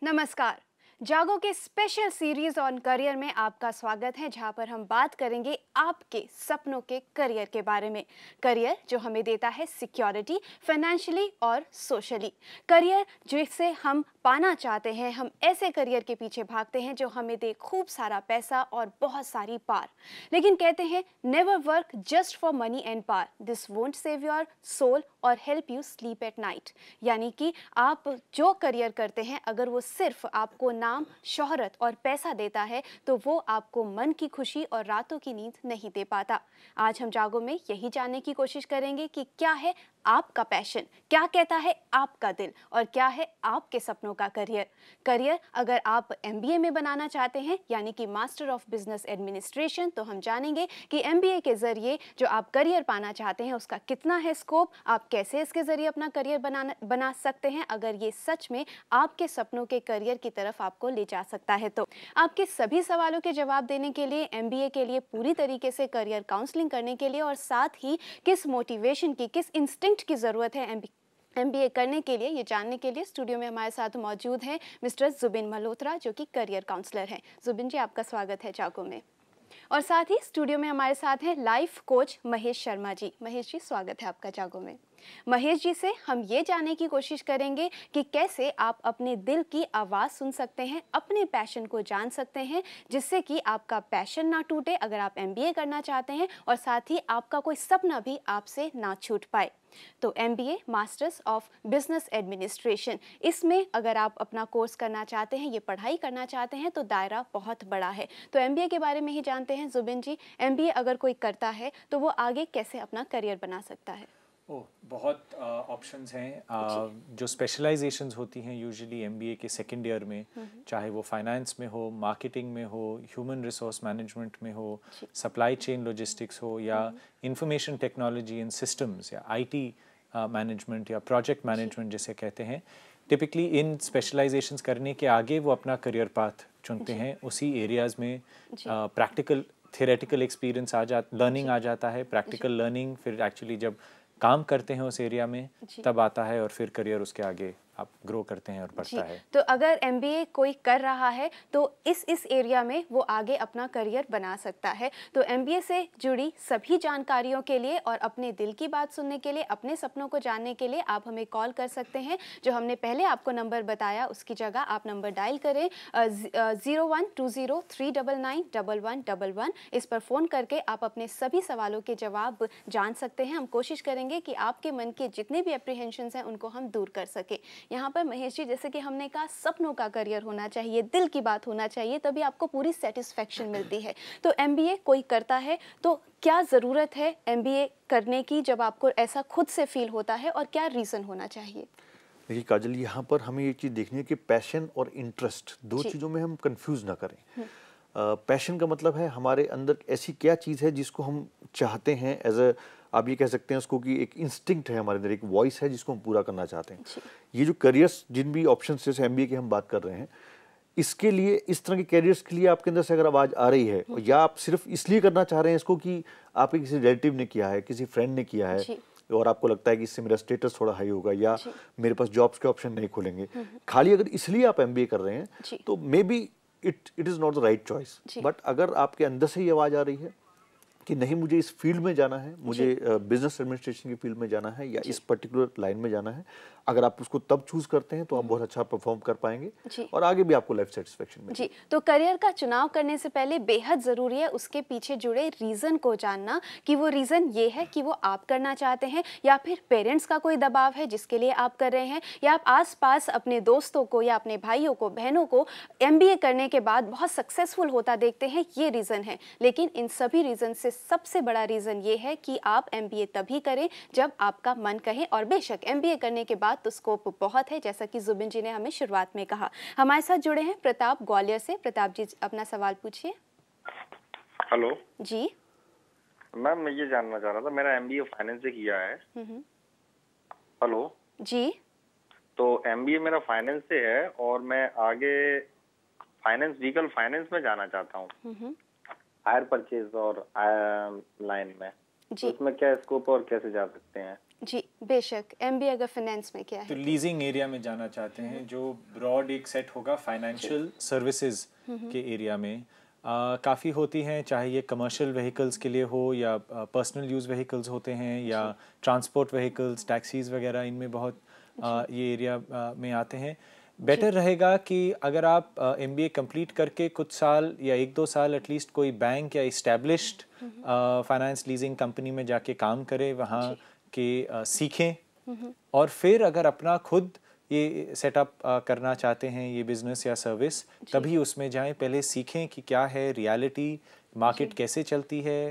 नमस्कार। जागो के स्पेशल सीरीज ऑन करियर में आपका स्वागत है, जहां पर हम बात करेंगे आपके सपनों के करियर के बारे में। करियर जो हमें देता है सिक्योरिटी, फाइनेंशियली और सोशली। करियर जिसे हम पाना चाहते हैं, हम ऐसे करियर के पीछे भागते हैं जो हमें दे खूब सारा पैसा और बहुत सारी पार। लेकिन कहते हैं never work just for money and पार, this won't save your soul और help you sleep at night. यानी कि आप जो करियर करते हैं, अगर वो सिर्फ आपको नाम, शोहरत और पैसा देता है तो वो आपको मन की खुशी और रातों की नींद नहीं दे पाता। आज हम जागो में यही जानने की कोशिश करेंगे कि क्या है आपका पैशन, क्या कहता है आपका दिल और क्या है आपके सपनों का करियर। करियर अगर आप एमबीए में बनाना चाहते हैं, यानी कि मास्टर ऑफ बिजनेस एडमिनिस्ट्रेशन, तो हम जानेंगे कि एमबीए के जरिए जो आप करियर पाना चाहते हैं उसका कितना है स्कोप, आप कैसे इसके जरिए अपना करियर बना सकते हैं। अगर ये सच में आपके सपनों के करियर की तरफ आपको ले जा सकता है तो आपके सभी सवालों के जवाब देने के लिए, एमबीए के लिए पूरी तरीके से करियर काउंसलिंग करने के लिए और साथ ही किस मोटिवेशन की, किस इंस्टिंक्ट की जरूरत है एमबीए करने के लिए, ये जानने के लिए स्टूडियो में हमारे साथ मौजूद हैं मिस्टर जुबिन मल्होत्रा, जो कि करियर काउंसलर हैं। जुबिन जी, आपका स्वागत है जागो में। और साथ ही स्टूडियो में हमारे साथ हैं लाइफ कोच महेश शर्मा जी। महेश जी, स्वागत है आपका जागो में। महेश जी से हम ये जानने की कोशिश करेंगे कि कैसे आप अपने दिल की आवाज़ सुन सकते हैं, अपने पैशन को जान सकते हैं, जिससे कि आपका पैशन ना टूटे अगर आप एमबीए करना चाहते हैं, और साथ ही आपका कोई सपना भी आपसे ना छूट पाए। तो MBA masters of business administration, इसमें अगर आप अपना कोर्स करना चाहते हैं, ये पढ़ाई करना चाहते हैं, तो दायरा बहुत बड़ा है। तो एमबीए के बारे में ही जानते हैं जुबिन जी, एमबीए अगर कोई करता है तो वो आगे कैसे अपना करियर बना सकता है? बहुत ऑप्शंस हैं। जो स्पेशलाइजेशंस होती हैं यूजुअली एमबीए के सेकेंड ईयर में, चाहे वो फाइनेंस में हो, मार्केटिंग में हो, ह्यूमन रिसोर्स मैनेजमेंट में हो, सप्लाई चेन लॉजिस्टिक्स हो, या इंफॉर्मेशन टेक्नोलॉजी एंड सिस्टम्स, या आईटी मैनेजमेंट या प्रोजेक्ट मैनेजमेंट जिसे कहते हैं, टिपिकली इन स्पेशलाइजेशंस करने के आगे वो अपना करियर पाथ चुनते हैं। उसी एरियाज़ में प्रैक्टिकल थियोरेटिकल एक्सपीरियंस लर्निंग आ जाता है। प्रैक्टिकल लर्निंग फिर एक्चुअली जब काम करते हैं उस एरिया में तब आता है, और फिर करियर उसके आगे आप ग्रो करते हैं और बढ़ता है। तो अगर एमबीए कोई कर रहा है तो इस एरिया में वो आगे अपना करियर बना सकता है। तो एमबीए से जुड़ी सभी जानकारियों के लिए और अपने दिल की बात सुनने के लिए, अपने सपनों को जानने के लिए आप हमें कॉल कर सकते हैं। जो हमने पहले आपको नंबर बताया उसकी जगह आप नंबर डायल करें 0120399111। इस पर फ़ोन करके आप अपने सभी सवालों के जवाब जान सकते हैं। हम कोशिश करेंगे कि आपके मन के जितने भी एप्रीहेंशंस हैं उनको हम दूर कर सके। यहाँ पर महेश जी, जैसे कि हमने कहा, सपनों का करियर होना चाहिए, दिल की बात होना चाहिए, तभी आपको पूरी सेटिस्फेक्शन मिलती है। तो एमबीए कोई करता है तो क्या ज़रूरत है एमबीए करने की, जब आपको ऐसा खुद से फील होता है, और क्या रीज़न होना चाहिए? देखिए काजल, यहाँ पर हमें ये चीज़ देखनी है कि पैशन और इंटरेस्ट दो चीज़ों में हम कंफ्यूज ना करें। पैशन का मतलब है हमारे अंदर ऐसी क्या चीज़ है जिसको हम चाहते हैं, एज अ आप ये कह सकते हैं उसको कि एक इंस्टिंक्ट है हमारे अंदर, एक वॉइस है जिसको हम पूरा करना चाहते हैं। ये जो करियर्स, जिन भी ऑप्शन जैसे एमबीए की हम बात कर रहे हैं, इसके लिए, इस तरह के कैरियर्स के लिए आपके अंदर से अगर आवाज़ आ रही है, या आप सिर्फ इसलिए करना चाह रहे हैं इसको कि आपके किसी रिलेटिव ने किया है, किसी फ्रेंड ने किया है, और आपको लगता है कि इससे मेरा स्टेटस थोड़ा हाई होगा, या मेरे पास जॉब्स के ऑप्शन नहीं खुलेंगे, खाली अगर इसलिए आप एमबीए कर रहे हैं, तो may be it is not the right choice. But अगर आपके अंदर से ही आवाज़ आ रही है कि नहीं, मुझे इस फील्ड में जाना है, मुझे बिजनेस एडमिनिस्ट्रेशन की फील्ड में जाना है, या इस पर्टिकुलर लाइन में जाना है, अगर आप उसको तब चूज करते हैं तो आप बहुत अच्छा परफॉर्म कर पाएंगे और आगे भी आपको लाइफ सेटिस्फेक्शन मिलेगी। जी, तो करियर का चुनाव करने से पहले बेहद ज़रूरी है उसके पीछे जुड़े रीज़न को जानना, कि वो रीज़न ये है कि वो आप करना चाहते हैं, या फिर पेरेंट्स का कोई दबाव है जिसके लिए आप कर रहे हैं, या आप आसपास अपने दोस्तों को या अपने भाइयों को, बहनों को एमबीए करने के बाद बहुत सक्सेसफुल होता देखते हैं, ये रीज़न है। लेकिन इन सभी रीज़न से सबसे बड़ा रीज़न ये है कि आप एमबीए तभी करें जब आपका मन कहे, और बेशक एमबीए करने के बाद तो स्कोप बहुत है, जैसा कि जुबिन जी ने हमें शुरुआत में कहा। हमारे साथ जुड़े हैं प्रताप ग्वालियर से। प्रताप जी, अपना सवाल पूछिए। हेलो जी मैम, मैं ये जानना चाह रहा था, मेरा एमबीए फाइनेंस से किया है। हेलो जी, तो एमबीए मेरा फाइनेंस से है और मैं आगे फाइनेंस, व्हीकल फाइनेंस में जाना चाहता हूँ, हायर परचेज और लाइन में। तो इसमें क्या स्कोप और कैसे जा सकते हैं? जी बेशक। एमबीए अगर फाइनेंस में क्या तो है? लीजिंग एरिया में जाना चाहते हैं, जो ब्रॉड एक सेट होगा फाइनेंशियल सर्विसेज के एरिया में। काफ़ी होती हैं, चाहे ये कमर्शियल व्हीकल्स के लिए हो या पर्सनल यूज़ व्हीकल्स होते हैं या ट्रांसपोर्ट व्हीकल्स, टैक्सीज़ वगैरह, इनमें बहुत ये एरिया में आते हैं। बेटर रहेगा कि अगर आप एमबीए कंप्लीट करके कुछ साल या 1-2 साल एटलीस्ट कोई बैंक या इस्टेब्लिश्ड फाइनेंस लीजिंग कंपनी में जाके काम करें, वहाँ के सीखें, और फिर अगर अपना खुद ये सेटअप करना चाहते हैं, ये बिजनेस या सर्विस, तभी उसमें जाएं। पहले सीखें कि क्या है रियलिटी, मार्केट कैसे चलती है,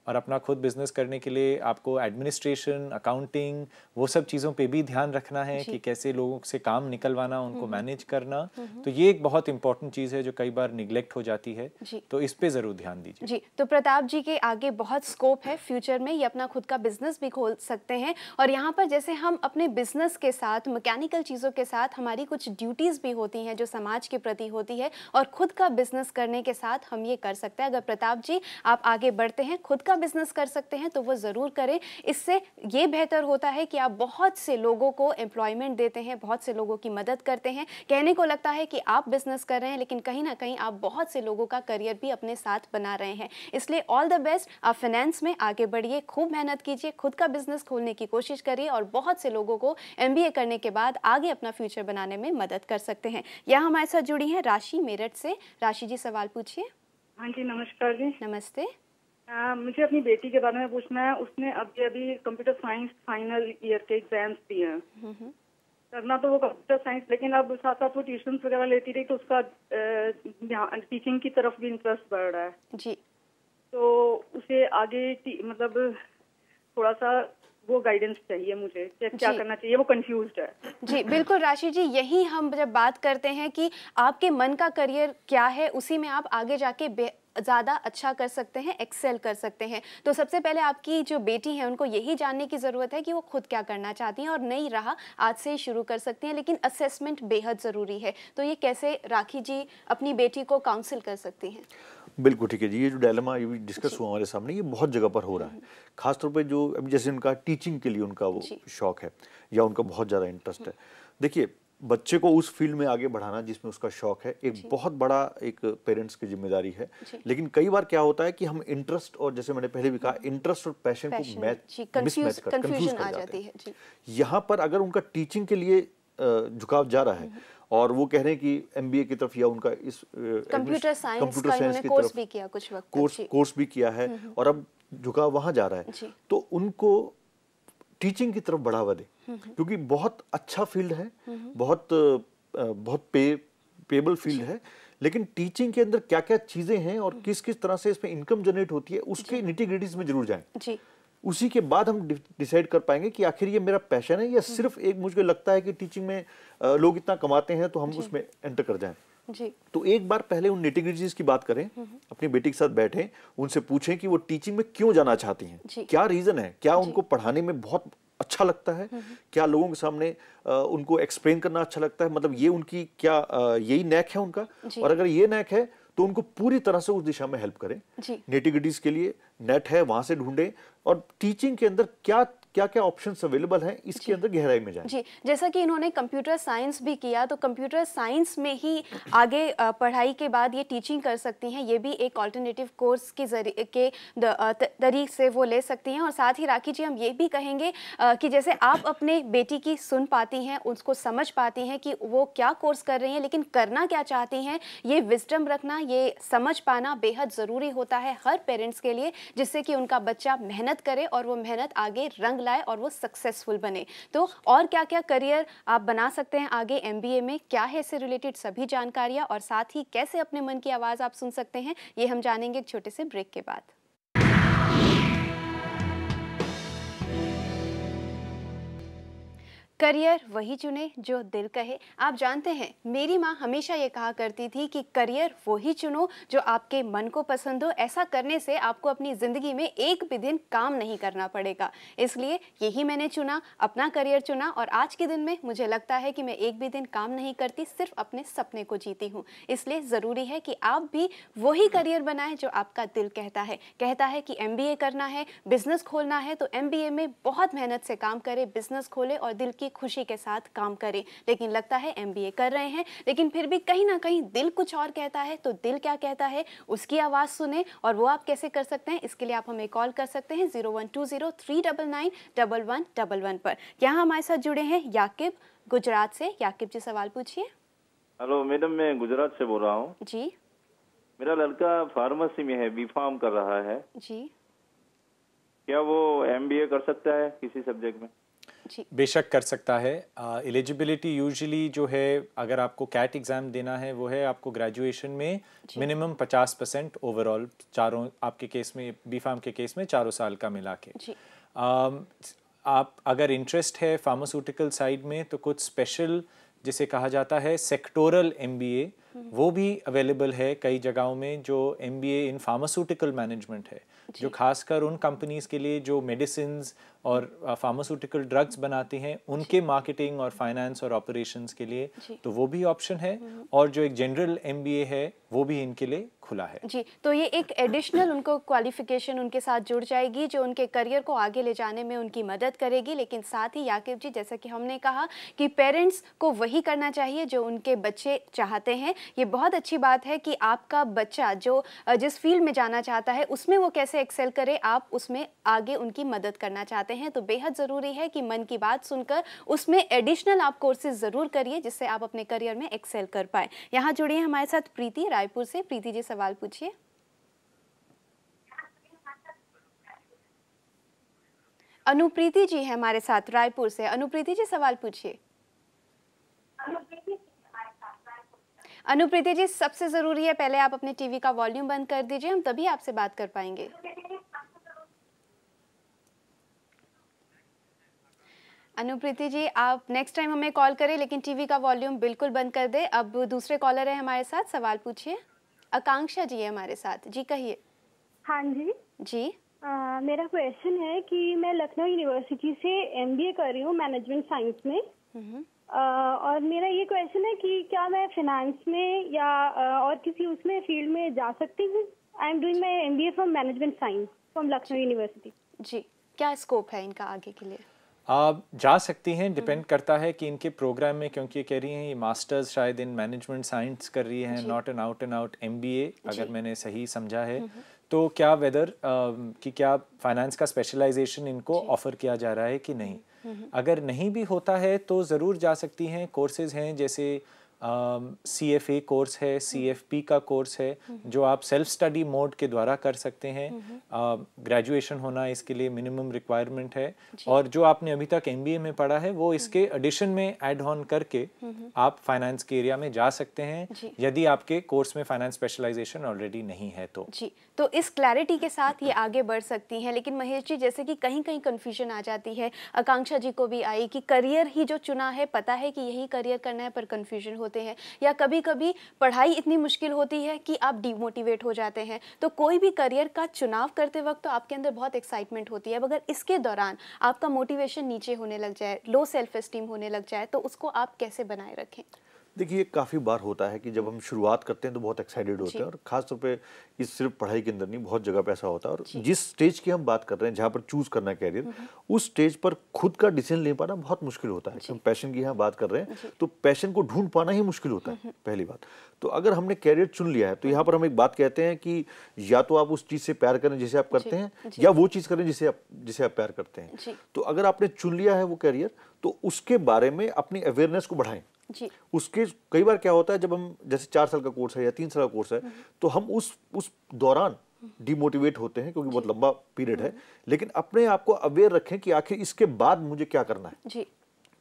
और अपना खुद बिजनेस करने के लिए आपको एडमिनिस्ट्रेशन, अकाउंटिंग, वो सब चीज़ों पे भी ध्यान रखना है कि कैसे लोगों से काम निकलवाना, उनको मैनेज करना। तो ये एक बहुत इंपॉर्टेंट चीज़ है जो कई बार निगलेक्ट हो जाती है, तो इस पे ज़रूर ध्यान दीजिए। जी, तो प्रताप जी के आगे बहुत स्कोप है फ्यूचर में, ये अपना खुद का बिजनेस भी खोल सकते हैं। और यहाँ पर जैसे हम अपने बिजनेस के साथ, मैकेनिकल चीज़ों के साथ, हमारी कुछ ड्यूटीज़ भी होती हैं जो समाज के प्रति होती है, और खुद का बिजनेस करने के साथ हम ये कर सकते हैं। अगर प्रताप जी आप आगे बढ़ते हैं, खुद का बिजनेस कर सकते हैं, तो वो ज़रूर करें। इससे ये बेहतर होता है कि आप बहुत से लोगों को एम्प्लॉयमेंट देते हैं, बहुत से लोगों की मदद करते हैं। कहने को लगता है कि आप बिजनेस कर रहे हैं, लेकिन कहीं ना कहीं आप बहुत से लोगों का करियर भी अपने साथ बना रहे हैं। इसलिए ऑल द बेस्ट, आप फाइनेंस में आगे बढ़िए, खूब मेहनत कीजिए, खुद का बिजनेस खोलने की कोशिश करिए, और बहुत से लोगों को एमबीए करने के बाद आगे अपना फ्यूचर बनाने में मदद कर सकते हैं। यहाँ हमारे साथ जुड़ी हैं राशि मेरठ से। राशि जी सवाल पूछिए। हाँ जी, नमस्कार जी। नमस्ते। मुझे अपनी बेटी के बारे में पूछना है। उसने अभी कंप्यूटर साइंस फाइनल ईयर के एग्जाम्स दिए हैं। करना तो वो कंप्यूटर साइंस, लेकिन अब साथ साथ वो ट्यूशन वगैरह लेती रही, तो उसका टीचिंग की तरफ भी इंटरेस्ट बढ़ रहा है जी। तो उसे आगे मतलब थोड़ा सा वो गाइडेंस चाहिए मुझे, क्या करना चाहिए, वो कंफ्यूज्ड है। जी बिल्कुल राशि जी, यही हम जब बात करते हैं कि आपके मन का करियर क्या है, उसी में आप आगे जाके ज़्यादा अच्छा कर सकते हैं, एक्सेल कर सकते हैं। तो सबसे पहले आपकी जो बेटी है उनको यही जानने की ज़रूरत है कि वो खुद क्या करना चाहती हैं, और नई राह आज से ही शुरू कर सकती हैं, लेकिन असेसमेंट बेहद ज़रूरी है। तो ये कैसे राखी जी अपनी बेटी को काउंसिल कर सकती हैं? बिल्कुल ठीक है जी। ये जो डायलेमा ये भी डिस्कस हुआ हमारे सामने, ये बहुत जगह पर हो रहा है। खासतौर पे जो अभी जैसे उनका टीचिंग के लिए उनका वो शौक है या उनका बहुत ज़्यादा इंटरेस्ट है। देखिए, बच्चे को उस फील्ड में आगे बढ़ाना जिसमें उसका शौक है, एक बहुत बड़ा एक पेरेंट्स की जिम्मेदारी है। लेकिन कई बार क्या होता है कि हम इंटरेस्ट और, जैसे मैंने पहले भी कहा, इंटरेस्ट और पैशन को मिसमैच कंफ्यूजन आ जाती है। यहाँ पर अगर उनका टीचिंग के लिए झुकाव जा रहा है और वो कह रहे हैं कि एमबीए की तरफ, या उनका इस कंप्यूटर साइंस का इन्होंने कोर्स भी किया कुछ वक्त, कोर्स भी किया है और अब झुकाव वहां जा रहा है, तो उनको टीचिंग की तरफ बढ़ावा दे, क्योंकि बहुत अच्छा फील्ड है, बहुत पेबल फील्ड है। लेकिन टीचिंग के अंदर क्या क्या चीजें हैं और किस किस तरह से इसमें इनकम जनरेट होती है, उसके निटी-ग्रिटीज में जरूर जाएं। उसी के बाद हम डिसाइड कर पाएंगे कि आखिर ये मेरा पैशन है या सिर्फ एक मुझे लगता है कि टीचिंग में लोग इतना कमाते हैं तो हम उसमें एंटर कर जाएं। जी। तो एक बार पहले उन निटी-ग्रिटीज की बात करें, अपनी बेटी के साथ बैठें, उनसे पूछें कि वो टीचिंग में क्यों जाना चाहती हैं, क्या रीजन है, क्या उनको पढ़ाने में बहुत अच्छा लगता है, क्या लोगों के सामने उनको एक्सप्लेन करना अच्छा लगता है, मतलब ये उनकी क्या यही नैक है उनका, और अगर ये नैक है तो उनको पूरी तरह से उस दिशा में हेल्प करें। निटी-ग्रिटीज के लिए नेट है, वहां से ढूंढें, और टीचिंग के अंदर क्या क्या ऑप्शंस अवेलेबल हैं, इसके अंदर गहराई में जाएं। जी, जैसा कि इन्होंने कंप्यूटर साइंस भी किया, तो कंप्यूटर साइंस में ही आगे पढ़ाई के बाद ये टीचिंग कर सकती हैं। ये भी एक ऑल्टरनेटिव कोर्स के जरिए के तरीके से वो ले सकती हैं। और साथ ही राखी जी, हम ये भी कहेंगे कि जैसे आप अपने बेटी की सुन पाती हैं, उसको समझ पाती हैं कि वो क्या कोर्स कर रही हैं, लेकिन करना क्या चाहती हैं, ये विजडम रखना, ये समझ पाना बेहद ज़रूरी होता है हर पेरेंट्स के लिए, जिससे कि उनका बच्चा मेहनत करे और वो मेहनत आगे रंग लाए और वो सक्सेसफुल बने। तो और क्या क्या करियर आप बना सकते हैं आगे एमबीए में, क्या है इससे रिलेटेड सभी जानकारियां, और साथ ही कैसे अपने मन की आवाज़ आप सुन सकते हैं, ये हम जानेंगे एक छोटे से ब्रेक के बाद। करियर वही चुने जो दिल कहे। आप जानते हैं, मेरी माँ हमेशा ये कहा करती थी कि करियर वही चुनो जो आपके मन को पसंद हो। ऐसा करने से आपको अपनी ज़िंदगी में एक भी दिन काम नहीं करना पड़ेगा। इसलिए यही मैंने चुना, अपना करियर चुना, और आज के दिन में मुझे लगता है कि मैं एक भी दिन काम नहीं करती, सिर्फ अपने सपने को जीती हूँ। इसलिए ज़रूरी है कि आप भी वही करियर बनाएं जो आपका दिल कहता है कि MBA करना है, बिजनेस खोलना है, तो MBA में बहुत मेहनत से काम करें, बिजनेस खोलें और दिल की खुशी के साथ काम करें। लेकिन लगता है MBA कर रहे हैं, लेकिन फिर भी कहीं ना कहीं दिल कुछ और कहता है। तो दिल क्या कहता है, उसकी आवाज़ सुने। और वो आप कैसे कर सकते हैं, इसके लिए आप हमें कॉल कर सकते हैं 0120399111 पर। यहाँ हमारे साथ जुड़े हैं याकिब गुजरात से। याकिब जी, सवाल पूछिए। हेलो मैडम, मैं गुजरात से बोल रहा हूँ जी। मेरा लड़का फार्मेसी में है, B.Pharm कर रहा है जी। क्या वो MBA कर सकता है किसी सब्जेक्ट में? जी, बेशक कर सकता है। एलिजिबिलिटी यूजुअली जो है, अगर आपको कैट एग्ज़ाम देना है, वो है आपको ग्रेजुएशन में मिनिमम 50% ओवरऑल, चारों आपके केस में, B.Pharm के केस में 4 साल का मिला के। आप अगर इंटरेस्ट है फार्मास्यूटिकल साइड में, तो कुछ स्पेशल जिसे कहा जाता है सेक्टोरल MBA, वो भी अवेलेबल है कई जगहों में, जो MBA इन फार्मास्यूटिकल मैनेजमेंट है, जो खासकर उन कंपनीज के लिए जो मेडिसिन्स और फार्मास्यूटिकल ड्रग्स बनाती हैं, उनके मार्केटिंग और फाइनेंस और ऑपरेशंस के लिए, तो वो भी ऑप्शन है। और जो एक जनरल MBA है, वो भी इनके लिए खुला है। जी, तो ये एक एडिशनल उनको क्वालिफिकेशन उनके साथ जुड़ जाएगी, जो उनके करियर को आगे ले जाने में उनकी मदद करेगी। लेकिन साथ ही याकिब जी, जैसा कि हमने कहा कि पेरेंट्स को वही करना चाहिए जो उनके बच्चे चाहते हैं। ये बहुत अच्छी बात है कि आपका बच्चा जो जिस फील्ड में जाना चाहता है, उसमें वो कैसे एक्सेल करे, आप उसमें आगे उनकी मदद करना चाहते हैं। तो बेहद ज़रूरी है कि मन की बात सुनकर उसमें एडिशनल आप कोर्सेज ज़रूर करिए, जिससे आप अपने करियर में एक्सेल कर पाए। यहाँ जुड़िए हमारे साथ प्रीति रायपुर से। प्रीति जी, सवाल पूछिए। अनुप्रीति जी है हमारे साथ रायपुर से। अनुप्रीति जी, सवाल पूछिए। अनुप्रीति जी, सबसे ज़रूरी है पहले आप अपने टीवी का वॉल्यूम बंद कर दीजिए, हम तभी आपसे बात कर पाएंगे। अनुप्रीति जी, आप नेक्स्ट टाइम हमें कॉल करें, लेकिन टीवी का वॉल्यूम बिल्कुल बंद कर दे। अब दूसरे कॉलर है हमारे साथ, सवाल पूछिए। आकांक्षा जी है हमारे साथ। जी, कहिए। हाँ जी जी। मेरा क्वेश्चन है कि मैं लखनऊ यूनिवर्सिटी से MBA कर रही हूँ मैनेजमेंट साइंस में। और मेरा ये क्वेश्चन है कि क्या मैं फाइनेंस में या और किसी उसमें फील्ड में जा सकती हूँ? I am doing my MBA from management science from Lucknow university. जी, क्या स्कोप है इनका आगे के लिए? आप जा सकती हैं, डिपेंड करता है कि इनके प्रोग्राम में, क्योंकि कह रही हैं ये मास्टर्स शायद इन मैनेजमेंट साइंस कर रही हैं, नॉट एन आउट MBA, अगर मैंने सही समझा है। तो क्या वेदर कि क्या फाइनेंस का स्पेशलाइजेशन इनको ऑफर किया जा रहा है कि नहीं। अगर नहीं भी होता है तो ज़रूर जा सकती हैं। कोर्सेज हैं जैसे CFA कोर्स है, CFP का कोर्स है, जो आप सेल्फ स्टडी मोड के द्वारा कर सकते हैं। ग्रेजुएशन होना इसके लिए मिनिमम रिक्वायरमेंट है, और जो आपने अभी तक MBA में पढ़ा है वो इसके एडिशन में ऐड ऑन करके आप फाइनेंस के एरिया में जा सकते हैं, यदि आपके कोर्स में फाइनेंस स्पेशलाइजेशन ऑलरेडी नहीं है तो। जी, तो इस क्लैरिटी के साथ ये आगे बढ़ सकती हैं। लेकिन महेश जी, जैसे कि कहीं कहीं कन्फ्यूजन आ जाती है, आकांक्षा जी को भी आई, कि करियर ही जो चुना है, पता है कि यही करियर करना है, पर कन्फ्यूजन होते हैं, या कभी कभी पढ़ाई इतनी मुश्किल होती है कि आप डिमोटिवेट हो जाते हैं। तो कोई भी करियर का चुनाव करते वक्त तो आपके अंदर बहुत एक्साइटमेंट होती है, अगर इसके दौरान आपका मोटिवेशन नीचे होने लग जाए, लो सेल्फ एस्टीम होने लग जाए, तो उसको आप कैसे बनाए रखें? देखिए, काफ़ी बार होता है कि जब हम शुरुआत करते हैं तो बहुत एक्साइटेड होते हैं, और ख़ास तौर पे इस सिर्फ पढ़ाई के अंदर नहीं, बहुत जगह पे ऐसा होता है। और जिस स्टेज की हम बात कर रहे हैं, जहाँ पर चूज़ करना है कैरियर, उस स्टेज पर खुद का डिसीजन ले पाना बहुत मुश्किल होता है। हम पैशन की यहाँ बात कर रहे हैं, तो पैशन को ढूंढ पाना ही मुश्किल होता है, पहली बात। तो अगर हमने कैरियर चुन लिया है, तो यहाँ पर हम एक बात कहते हैं कि या तो आप उस चीज़ से प्यार करें जिसे आप करते हैं, या वो चीज़ करें जिसे आप प्यार करते हैं। तो अगर आपने चुन लिया है वो कैरियर, तो उसके बारे में अपनी अवेयरनेस को बढ़ाएं। उसके कई बार क्या होता है, जब हम जैसे 4 साल का कोर्स है या 3 साल का कोर्स है, तो हम उस दौरान डिमोटिवेट होते हैं, क्योंकि बहुत लंबा पीरियड है। लेकिन अपने आप को अवेयर रखें कि आखिर इसके बाद मुझे क्या करना है।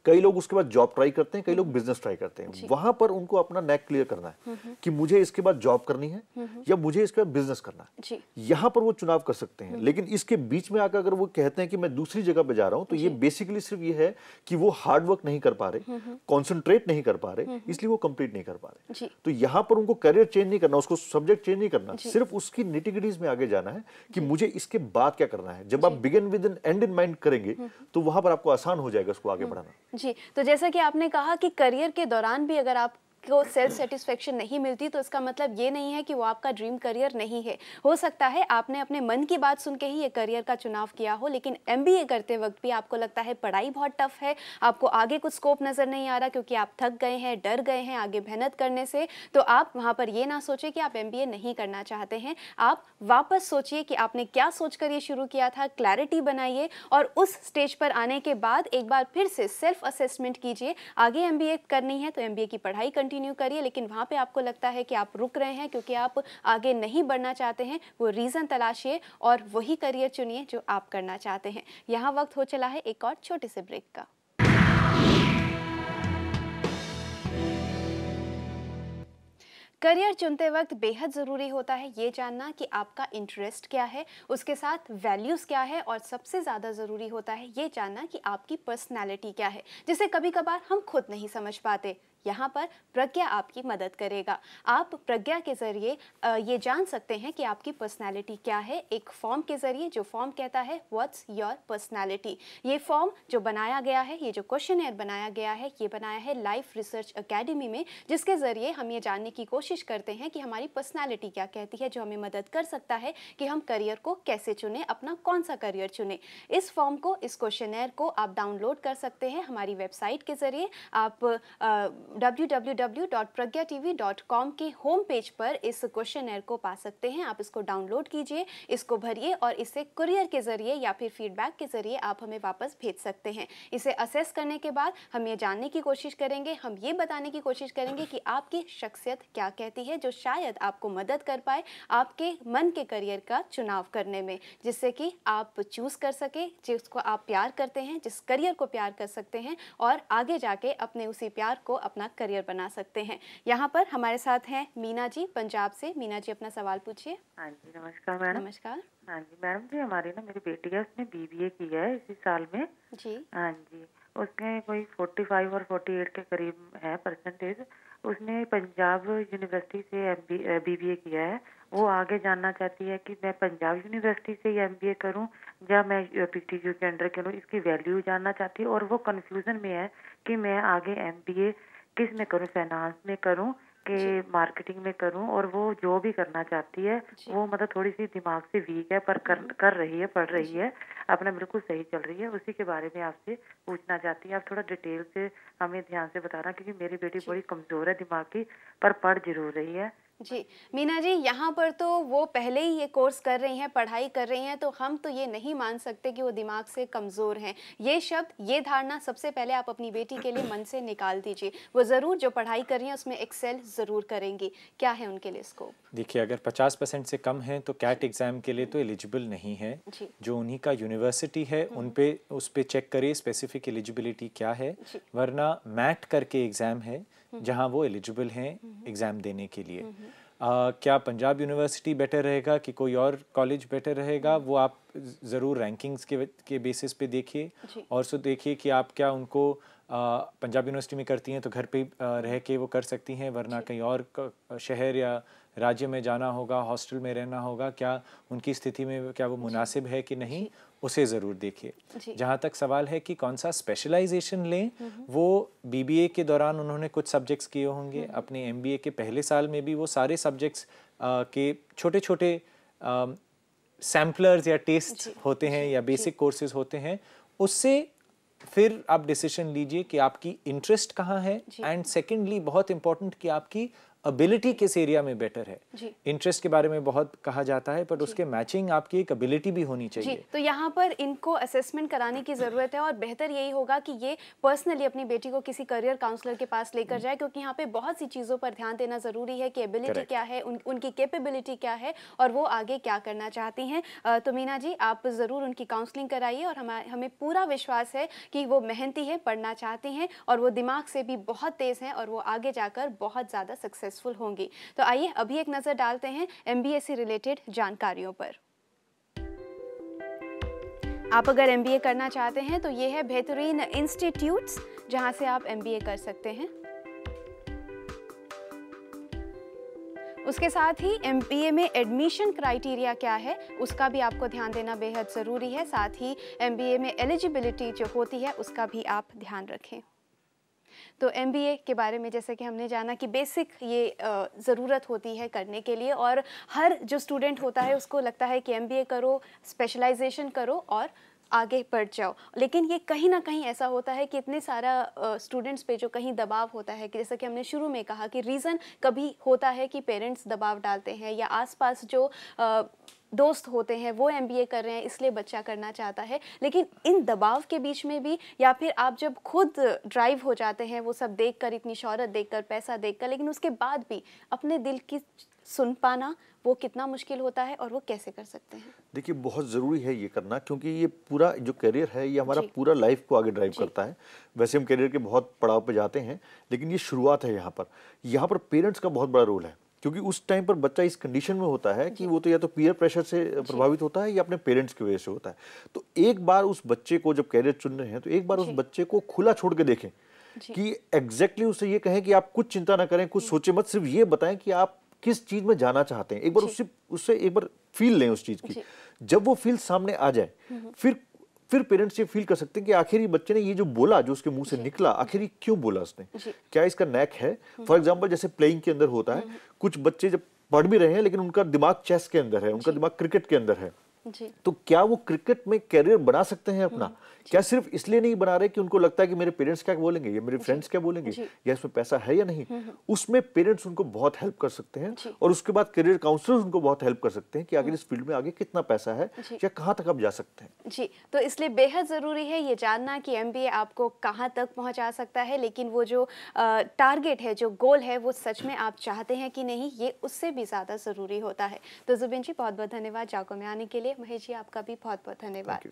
कई लोग उसके बाद जॉब ट्राई करते हैं, कई लोग बिजनेस ट्राई करते हैं। वहां पर उनको अपना नेक क्लियर करना है कि मुझे इसके बाद जॉब करनी है या मुझे इसके बाद बिजनेस करना है। यहाँ पर वो चुनाव कर सकते हैं। लेकिन इसके बीच में आकर अगर वो कहते हैं कि मैं दूसरी जगह पे जा रहा हूँ, तो ये बेसिकली सिर्फ ये है कि वो हार्ड वर्क नहीं कर पा रहे, कॉन्सेंट्रेट नहीं कर पा रहे, इसलिए वो कंप्लीट नहीं कर पा रहे। तो यहाँ पर उनको करियर चेंज नहीं करना, उसको सब्जेक्ट चेंज नहीं करना, सिर्फ उसकी निटिग्रिटीज में आगे जाना है कि मुझे इसके बाद क्या करना है। जब आप begin with an end in mind करेंगे तो वहां पर आपको आसान हो जाएगा उसको आगे बढ़ाना। जी, तो जैसा कि आपने कहा कि करियर के दौरान भी अगर आप को सेल्फ सेटिस्फेक्शन नहीं मिलती तो इसका मतलब ये नहीं है कि वो आपका ड्रीम करियर नहीं है। हो सकता है आपने अपने मन की बात सुन के ही ये करियर का चुनाव किया हो, लेकिन एमबीए करते वक्त भी आपको लगता है पढ़ाई बहुत टफ है, आपको आगे कुछ स्कोप नज़र नहीं आ रहा क्योंकि आप थक गए हैं, डर गए हैं आगे मेहनत करने से, तो आप वहाँ पर ये ना सोचें कि आप एमबीए नहीं करना चाहते हैं। आप वापस सोचिए कि आपने क्या सोचकर ये शुरू किया था, क्लैरिटी बनाइए और उस स्टेज पर आने के बाद एक बार फिर से सेल्फ असेसमेंट कीजिए। आगे एमबीए करनी है तो एमबीए की पढ़ाई कंटिन्यू करिए, लेकिन वहाँ पे आपको लगता है कि आप रुक रहे हैं क्योंकि आप आगे नहीं बढ़ना चाहते हैं, वो रीज़न तलाशिए और वही करियर चुनिए जो आप करना चाहते हैं। यहाँ वक्त हो चला है एक और छोटे से ब्रेक का। करियर चुनते वक्त बेहद ज़रूरी होता है ये जानना कि आपका इंटरेस्ट क्या है, उसके साथ वैल्यूज़ क्या है और सबसे ज़्यादा ज़रूरी होता है ये जानना कि आपकी पर्सनैलिटी क्या है, जिसे कभी कभार हम खुद नहीं समझ पाते। यहाँ पर प्रज्ञा आपकी मदद करेगा। आप प्रज्ञा के ज़रिए ये जान सकते हैं कि आपकी पर्सनैलिटी क्या है, एक फॉर्म के ज़रिए, जो फॉर्म कहता है व्हाट्स योर पर्सनैलिटी। ये फॉर्म जो बनाया गया है, ये जो क्वेश्चनर बनाया गया है, ये बनाया है लाइफ रिसर्च एकेडमी में, जिसके ज़रिए हम ये जानने की कोशिश करते हैं कि हमारी पर्सनैलिटी क्या कहती है, जो हमें मदद कर सकता है कि हम करियर को कैसे चुनें, अपना कौन सा करियर चुनें। इस फॉर्म को, इस क्वेश्चनर को आप डाउनलोड कर सकते हैं हमारी वेबसाइट के ज़रिए। आप www.pragyaTV.com के होम पेज पर इस क्वेश्चनर को पा सकते हैं। आप इसको डाउनलोड कीजिए, इसको भरिए और इसे कुरियर के ज़रिए या फिर फीडबैक के ज़रिए आप हमें वापस भेज सकते हैं। इसे असेस करने के बाद हम ये जानने की कोशिश करेंगे, हम ये बताने की कोशिश करेंगे कि आपकी शख्सियत क्या कहती है, जो शायद आपको मदद कर पाए आपके मन के करियर का चुनाव करने में, जिससे कि आप चूज़ कर सके जिसको आप प्यार करते हैं, जिस करियर को प्यार कर सकते हैं और आगे जाके अपने उसी प्यार को अपना करियर बना सकते हैं। यहाँ पर हमारे साथ हैं मीना जी पंजाब से। मीना जी अपना सवाल पूछिए। हाँ जी, नमस्कार मैडम। नमस्कार। हाँ जी मैडम जी, हमारी ना मेरी बेटी है, उसने बीबीए किया है इसी साल में जी। हाँ जी, उसने कोई 45 और 48 के करीब है परसेंटेज। उसने पंजाब यूनिवर्सिटी से बीबीए किया है। वो आगे जानना चाहती है कि मैं पंजाब यूनिवर्सिटी से ही एमबीए करूं या मैं पीटीयू के अंडर करूं, इसकी वैल्यू जानना चाहती है। और वो कंफ्यूजन में है कि मैं आगे एमबीए किस में करूं, फाइनेंस में करूं कि मार्केटिंग में करूं। और वो जो भी करना चाहती है वो मतलब थोड़ी सी दिमाग से वीक है, पर कर रही है, पढ़ रही है, अपना बिल्कुल सही चल रही है। उसी के बारे में आपसे पूछना चाहती है। आप थोड़ा डिटेल से हमें ध्यान से बताना, क्योंकि मेरी बेटी बड़ी कमज़ोर है दिमाग की, पर पढ़ जरूर रही है। जी मीना जी, यहाँ पर तो वो पहले ही ये कोर्स कर रही हैं, पढ़ाई कर रही हैं, तो हम तो ये नहीं मान सकते कि वो दिमाग से कमज़ोर हैं। ये शब्द, ये धारणा सबसे पहले आप अपनी बेटी के लिए मन से निकाल दीजिए। वो ज़रूर जो पढ़ाई कर रही हैं उसमें एक्सेल ज़रूर करेंगी। क्या है उनके लिए स्कोप? देखिए, अगर 50% से कम है तो कैट एग्ज़ाम के लिए तो एलिजिबल नहीं है। जो उन्हीं का यूनिवर्सिटी है उस पे चेक करिए स्पेसिफिक एलिजिबिलिटी क्या है, वरना मैट करके एग्ज़ाम है जहां वो एलिजिबल हैं एग्ज़ाम देने के लिए। क्या पंजाब यूनिवर्सिटी बेटर रहेगा कि कोई और कॉलेज बेटर रहेगा, वो आप ज़रूर रैंकिंग्स के बेसिस पे देखिए और सो देखिए कि आप क्या उनको पंजाब यूनिवर्सिटी में करती हैं तो घर पे रह के वो कर सकती हैं, वरना कहीं और शहर या राज्य में जाना होगा, हॉस्टल में रहना होगा, क्या उनकी स्थिति में क्या वो मुनासिब है कि नहीं, उसे ज़रूर देखिए। जहाँ तक सवाल है कि कौन सा स्पेशलाइजेशन लें, वो बीबीए के दौरान उन्होंने कुछ सब्जेक्ट्स किए होंगे, अपने एमबीए के पहले साल में भी वो सारे सब्जेक्ट्स के छोटे छोटे सैम्पलर्स या टेस्ट होते हैं या बेसिक कोर्सेज होते हैं, उससे फिर आप डिसीजन लीजिए कि आपकी इंटरेस्ट कहाँ है, एंड सेकेंडली बहुत इंपॉर्टेंट कि आपकी एबिलिटी किस एरिया में बेटर है। जी। इंटरेस्ट के बारे में बहुत कहा जाता है, बट उसके मैचिंग आपकी एक एबिलिटी भी होनी चाहिए। जी, तो यहाँ पर इनको असेसमेंट कराने की ज़रूरत है और बेहतर यही होगा कि ये पर्सनली अपनी बेटी को किसी करियर काउंसलर के पास लेकर जाए, क्योंकि यहाँ पे बहुत सी चीज़ों पर ध्यान देना ज़रूरी है कि एबिलिटी क्या है, उनकी कैपेबिलिटी क्या है और वो आगे क्या करना चाहती हैं। तो मीना जी, आप ज़रूर उनकी काउंसलिंग कराइए और हमें पूरा विश्वास है कि वो मेहनती हैं, पढ़ना चाहती हैं और वो दिमाग से भी बहुत तेज़ हैं और वो आगे जाकर बहुत ज़्यादा सक्सेसफुल होंगी। तो आइए अभी एक नज़र डालते हैं MBA से रिलेटेड जानकारियों पर। आप अगर MBA करना चाहते हैं तो ये है बेहतरीन इंस्टीट्यूट्स जहां से आप MBA कर सकते हैं। उसके साथ ही MBA में एडमिशन क्राइटेरिया क्या है उसका भी आपको ध्यान देना बेहद ज़रूरी है। साथ ही MBA में एलिजिबिलिटी जो होती है उसका भी आप ध्यान रखें। तो MBA के बारे में जैसे कि हमने जाना कि बेसिक ये ज़रूरत होती है करने के लिए, और हर जो स्टूडेंट होता है उसको लगता है कि MBA करो, स्पेशलाइजेशन करो और आगे बढ़ जाओ। लेकिन ये कहीं ना कहीं ऐसा होता है कि इतने सारा स्टूडेंट्स पे जो कहीं दबाव होता है कि जैसा कि हमने शुरू में कहा कि रीज़न कभी होता है कि पेरेंट्स दबाव डालते हैं या आसपास जो दोस्त होते हैं वो MBA कर रहे हैं इसलिए बच्चा करना चाहता है। लेकिन इन दबाव के बीच में भी, या फिर आप जब खुद ड्राइव हो जाते हैं वो सब देखकर, इतनी शोहरत देखकर, पैसा देखकर, लेकिन उसके बाद भी अपने दिल की सुन पाना वो कितना मुश्किल होता है और वो कैसे कर सकते हैं? देखिए, बहुत ज़रूरी है ये करना, क्योंकि ये पूरा जो करियर है ये हमारा पूरा लाइफ को आगे ड्राइव करता है। वैसे हम करियर के बहुत पड़ाव पे जाते हैं, लेकिन ये शुरुआत है। यहाँ पर पेरेंट्स का बहुत बड़ा रोल है, क्योंकि उस टाइम पर बच्चा इस कंडीशन में होता है कि वो तो या तो पीयर प्रेशर से प्रभावित होता है या अपने पेरेंट्स की वजह से होता है। तो एक बार उस बच्चे को, जब कैरियर चुन रहे हैं तो एक बार उस बच्चे को खुला छोड़ के देखें कि एग्जैक्टली उसे ये कहें कि आप कुछ चिंता ना करें, कुछ सोचे मत, सिर्फ ये बताएं कि आप किस चीज में जाना चाहते हैं। एक बार उससे एक बार फील लें उस चीज की। जब वो फील सामने आ जाए फिर पेरेंट्स ये फील कर सकते हैं कि आखिर ये बच्चे ने ये जो बोला, जो उसके मुंह से निकला, आखिर ये क्यों बोला उसने, क्या इसका नैक है। फॉर एग्जांपल जैसे प्लेइंग के अंदर होता है, कुछ बच्चे जब पढ़ भी रहे हैं लेकिन उनका दिमाग चेस के अंदर है, उनका दिमाग क्रिकेट के अंदर है, तो क्या वो क्रिकेट में कैरियर बना सकते हैं अपना? क्या सिर्फ इसलिए नहीं बना रहे कि उनको लगता है कि मेरे पेरेंट्स क्या बोलेंगे या मेरे फ्रेंड्स क्या बोलेंगे या इसमें पैसा है या नहीं? उसमें पेरेंट्स उनको बहुत हेल्प कर सकते हैं और उसके बाद करियर काउंसलर्स उनको बहुत हेल्प कर सकते हैं कि आगे इस फील्ड में आगे कितना पैसा है या कहाँ तक आप जा सकते हैं। जी, तो इसलिए बेहद ज़रूरी है ये जानना कि MBA आपको कहाँ तक पहुँचा सकता है, लेकिन वो जो टारगेट है, जो गोल है, वो सच में आप चाहते हैं कि नहीं, ये उससे भी ज़्यादा ज़रूरी होता है। तो जुबिन जी, बहुत बहुत धन्यवाद जागो में आने के लिए। महेश जी, आपका भी बहुत बहुत धन्यवाद।